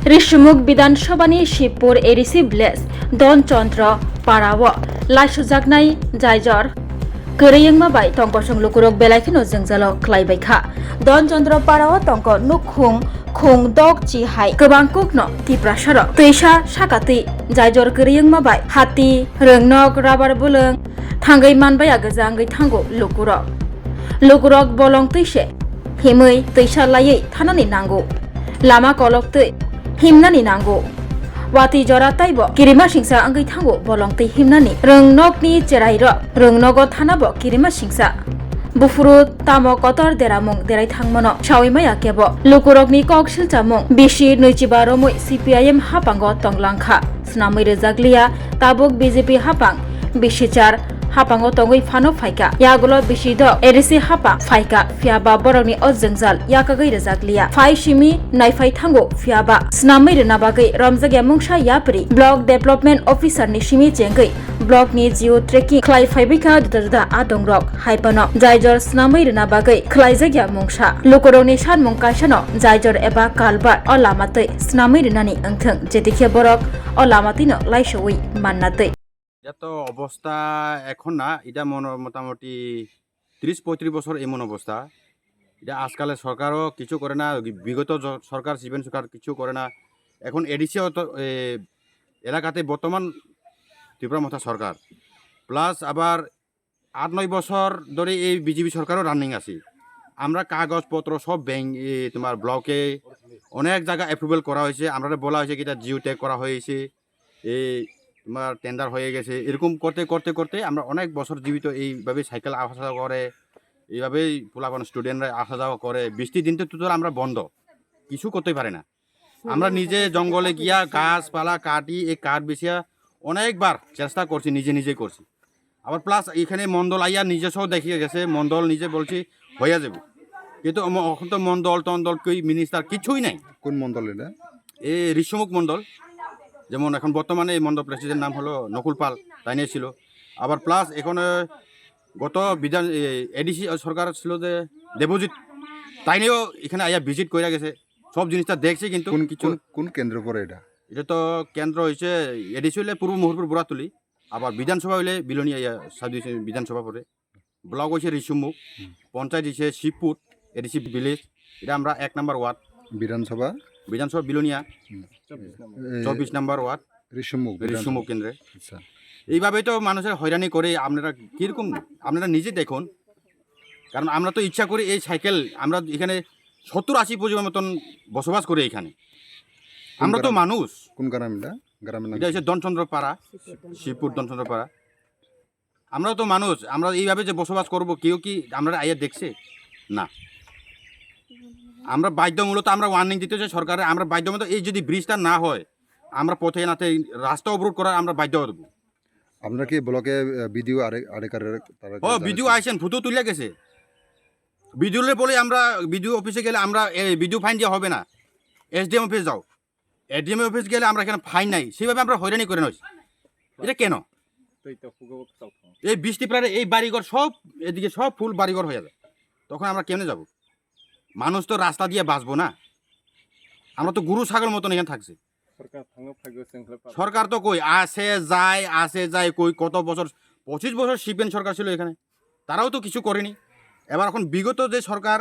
ऋषिमुख विधानसभानि Shivpur ADC village Danchandra पाराव लाइसुजाकनाय जायजर गोरैयंमा बाय तंकसं लुकुरक बेलायखिनो जोंजालो ख्लायबायखा दनचन्द्र पाराव तंक नुखुं खुं दक चिहाय गोबां कुकनो तिप्रासार तैसा साकाति जायजर गोरैयंमा बाय हाति रोंनक राबार बुलों थांगै मानबाय आगोजांगै थांगो लुकुरक बलं तैसे हिमै तैसा लायै थानानै नांगौ लामा कलक तै हिमनानि नांगौ वाति जरा ताइब किरिमा सिंसा अंगै थांगो बलंतै हिमनानि रोंनकनि चेराइर रोंनगो थानाबो किरिमा सिंसा बुफुरु तामो कतर देरामुं देराय थांमनो सावैमाया केबो लुकुरकनि ककसिल चामुं बिसि नैजिबा रमै CPIM हापांगो तंलांखा स्नामै रोजाग्लिया ताबुक BJP हापां बिसिचार हापांगो तंगै फानो फाइका यागुलो बिसिद एडिसि हापा फाइका फियाबा बरंनि अजोंजाल याकागै रोजाग्लिया फाइ सिमि नायफाइ थांगो फियाबा स्नामै रोनाबागै रमजागिया मुंसा यापरि ब्लक डेभलपमेन्ट अफिसारनि सिमि जेंगै ब्लकनि जिअ ट्रेकिं ख्लाय फाइबिका दुदा आदंरक हाइपानो जायजर स्नामै रोनाबागै ख्लायजागिया मुंसा लुकुरकनि सानमुं काइसानो जायजर एबा कालबार अ लामातै स्नामै रोनानि ओंथों जेतिखे बरक अ लामातिनो लाइसौइ माननातै এটা তো অবস্থা এখন না, এটা মোটামুটি 30-35 বছর এমন অবস্থা। এটা আজকালে সরকারও কিছু করে না, বিগত সরকার সিবেন সরকার কিছু করে না। এখন এডিসি এলাকাতে বর্তমান ত্রিপুরা সরকার প্লাস আবার 8-9 বছর ধরে এই বিজেপি সরকারও রানিং আছে। আমরা কাগজপত্র সব ব্যাংক তোমার ব্লকে অনেক জায়গা অ্যাপ্রুভাল করা হয়েছে, আমরা বলা হয়েছে কি এটা জিও ট্যাগ করা হয়েছে, এই তোমার টেন্ডার হয়ে গেছে। এরকম করতে করতে করতে আমরা অনেক বছর জীবিত এইভাবে সাইকেল আসা যাওয়া করে, এইভাবেই পোলাপান স্টুডেন্টরা আসা যাওয়া করে। বৃষ্টির দিনতে তো আমরা বন্ধ, কিছু করতে পারে না। আমরা নিজে জঙ্গলে গিয়া গাছপালা কাটি এই কাঠ বেচিয়া অনেকবার চেষ্টা করছি, নিজে করছি। আবার প্লাস এখানে মন্ডল আইয়া নিজস্ব দেখিয়ে গেছে, মন্ডল নিজে বলছি হইয়া যাব, কিন্তু এখন তো মন্ডল টন্ডল কই মিনিস্টার কিছুই নাই। কোন মন্ডল এটা? এই ঋষিমুখ মন্ডল, যেমন এখন বর্তমানে এই মন্ডল প্রেসিডেন্ট নাম হলো নকুল পাল, তাই নিয়ে ছিল। আবার প্লাস এখন গত এডিসি সরকার ছিল যে দেবজিৎ, তাই নিয়েও এখানে আইয়া ভিজিট করে গেছে, সব জিনিসটা দেখছি। কিন্তু কিছু কোন কেন্দ্র পরে এটা? এটা তো কেন্দ্র হয়েছে এডিসি হইলে পূর্ব মুহুরপুর বুড়াতুলি, আবার বিধানসভা হইলে বিলোনিয়া সাবি বিধানসভা পরে, ব্লক হয়েছে ঋষিমুখ, পঞ্চায়েত হয়েছে শিবপুর এডিসি ভিলেজ, এটা আমরা 1 নম্বর ওয়ার্ড। বিধানসভা বিলোনিয়া 24 নম্বর ওয়ার্ড ঋষিমুখ কেন্দ্রে। আচ্ছা, এইভাবেই তো মানুষের হয়রানি করে। আপনারা কীরকম আপনারা নিজে দেখুন, কারণ আমরা তো ইচ্ছা করি এই সাইকেল, আমরা এখানে 70-80 পরিবার মতন বসবাস করি এখানে। আমরা তো মানুষ। কোন গ্রাম এটা? গ্রামের নাম এটা হচ্ছে দনচন্দ্র পাড়া, শিবপুর দনচন্দ্র পাড়া। আমরাও তো মানুষ, আমরা এইভাবে যে বসবাস করব, কেউ কি আমরা আইয়া দেখছে না। আমরা বাধ্যমূলত আমরা ওয়ার্নিং দিতে চাই সরকারে, আমরা বাধ্যমূলত এই যদি ব্রিজটা না হয় আমরা পথে নাতে রাস্তা অবরোধ করার আমরা বাধ্য হব। আপনারা কি ব্লকে ভিডিও ভিডিও আইসেন, ফুটো তুলে গেছে ভিডিওলে বলে, আমরা ভিডিও অফিসে গেলে আমরা ভিডিও ফাইন দেওয়া হবে না, SDM অফিস যাও, SDM অফিস গেলে আমরা এখানে ফাইন নাই, সেইভাবে আমরা হয়রানি করে নই। এটা কেন? এই বৃষ্টি প্রায় এই বাড়িঘর সব এদিকে সব ফুল বাড়িঘর হয়ে যাবে, তখন আমরা কেমনে যাব? মানুষ তো রাস্তা দিয়ে বাঁচবো না, আমরা তো গরু ছাগল মতন এখানে থাকছি। সরকার তো কই আসে যায় কই, কত বছর 25 বছর সিপিএম সরকার ছিল এখানে, তারাও তো কিছু করেনি। এবার এখন বিগত যে সরকার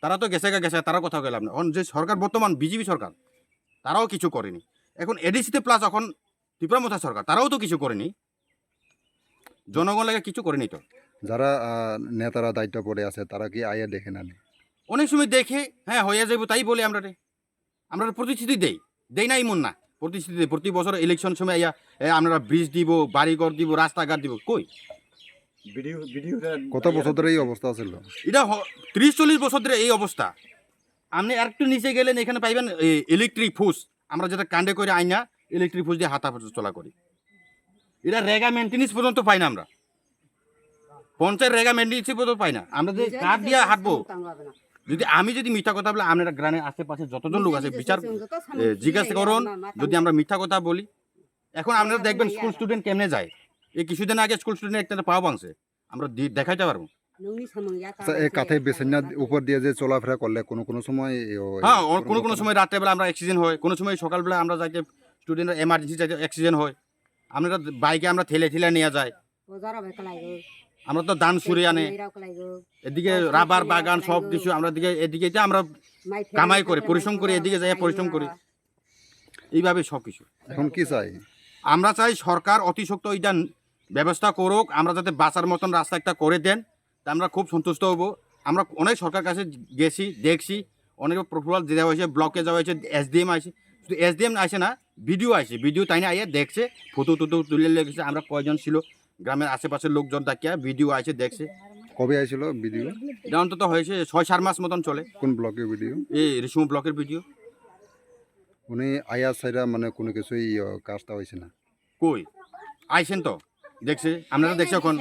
তারা তো গেছে, তারাও কথা গেলাম না। এখন যে সরকার বর্তমান বিজেপি সরকার, তারাও কিছু করেনি। এখন এডিসিতে প্লাস এখন ত্রিপুরা সরকার, তারাও তো কিছু করেনি, জনগণ লাগে কিছু করেনি। তো যারা নেতারা দায়িত্ব পড়ে আছে তারা কি আইয়া দেখে না? অনেক সময় দেখে হ্যাঁ হয়ে যাবো তাই বলে আমরা প্রতিশ্রুতি দেই না, এমন না। প্রতিশ্রুতি দেই, প্রতি বছর ইলেকশন সময় আমরা ব্রিজ দিব, বাড়িঘর দিব, রাস্তাঘাট দিব, কই? কত বছর ধরে এই অবস্থা ছিল? এটা 30-40 বছর ধরে এই অবস্থা। আপনি আরেকটু নিচে গেলেন, এখানে পাইবেন ইলেকট্রিক ফুস, আমরা যেটা কাণ্ডে করে আইনা ইলেকট্রিক ফুস দিয়ে হাতা চলা করি। এটা রেগা মেনটেন্স পর্যন্ত পাই না, আমরা পঞ্চায়েত রেগা মেনটেন্স পর্যন্ত পাই না। আমরা যে কাঠ দিয়ে হাঁটবো, আমি যদি মিথ্যা কথা বলে, আপনারা গ্রামের আশেপাশে যতজন লোক আছে বিচার জিজ্ঞাসা করুন, যদি আমরা মিথ্যা কথা বলি। এখন আপনারা দেখবেন স্কুল স্টুডেন্ট কেমনে যায়। এই কিছুদিন আগে স্কুল স্টুডেন্ট একটা পাওয়া ভাঙছে, আমরা দেখাইতে পারবো। আচ্ছা এই কাঁথে বেসিনা উপর দিয়ে যে চলাফেরা করলে কোনো সময় হ্যাঁ কোনো সময় রাত্রেবেলা আমরা অ্যাক্সিডেন্ট হয়, কোনো সময় সকালবেলা আমরা যাইতে স্টুডেন্টরা এমার্জেন্সি যাইতে অ্যাক্সিডেন্ট হয়, আমরা বাইকে আমরা ঠেলে নিয়ে যাই, আমরা তো ধান সুরে আনে, এদিকে রাবার বাগান সব কিছু আমরা এদিকে আমরা কামাই করি, পরিশ্রম করি, এদিকে যাই পরিশ্রম করি, এইভাবে সব কিছু। এখন কি চাই? আমরা চাই সরকার অতি সত্ত্ব এটা ব্যবস্থা করুক, আমরা যাতে বাঁচার মতন রাস্তা একটা করে দেন, তা আমরা খুব সন্তুষ্ট হব। আমরা অনেক সরকার কাছে গেছি, দেখছি, অনেক প্রপোজাল দেওয়া হয়েছে, ব্লকে যাওয়া হয়েছে, SDM আসে, শুধু SDM আসে না, ভিডিও তাই না আইয়া দেখছে, ফটো তুলে লেগেছে, আমরা কয়জন ছিল গ্রামের আশেপাশের লোকজন তাকিয়া ভিডিও আসে দেখছে। কবে আইছিল ভিডিও? এটা অন্তত হয়েছে 6-7 মাস মতন চলে। কোন ব্লকের ভিডিও? এই রেশম ব্লকের ভিডিও। উনি আয়া সাইরা মানে কোনো কিছুই কাজটা হয়েছে না? কই আইসেন তো দেখছে, আমরা তো দেখছি এখন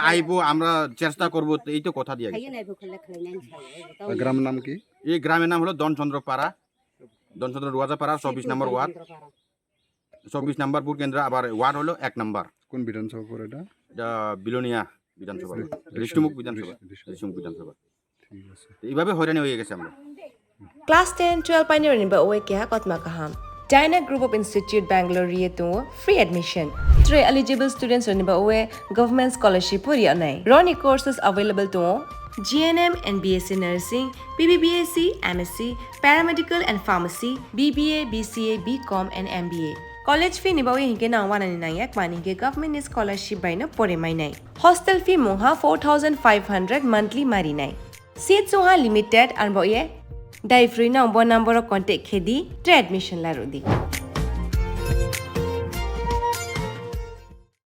আইবো, আমরা চেষ্টা করবো, এই তো কথা দিয়ে গেছে। গ্রামের নাম কি? এই গ্রামের নাম হলো দনচন্দ্র রুয়াজাপাড়া, 24 নম্বর ওয়ার্ড, 24 নম্বর ভোট কেন্দ্র, আবার ওয়ার্ড হলো 1 নম্বর। কোন বিধানসভা পড়ে এটা? এটা বিলোনিয়া বিধানসভা, ঋষিমুখ বিধানসভা। ঠিক আছে। এইভাবে হয়রানি হয়ে গেছে আমরা। Class 10-12 pioneer ni ba oe kya kotma kaham. Dyna Group of Institute Bangalore riye to free admission. 3 eligible students ni ba oe government scholarship puri anai. Roni courses available to GNM and BSc Nursing, BBBSc, MSc, Paramedical and Pharmacy, BBA, BCA, BCom and MBA. College fee ni ba oe hinke na 199 mani ke government scholarship by na pore mai nai. Hostel fee moha 4500 monthly mari nai. Seats moha limited and ba oe Dai free number contact khedi admission la rodi.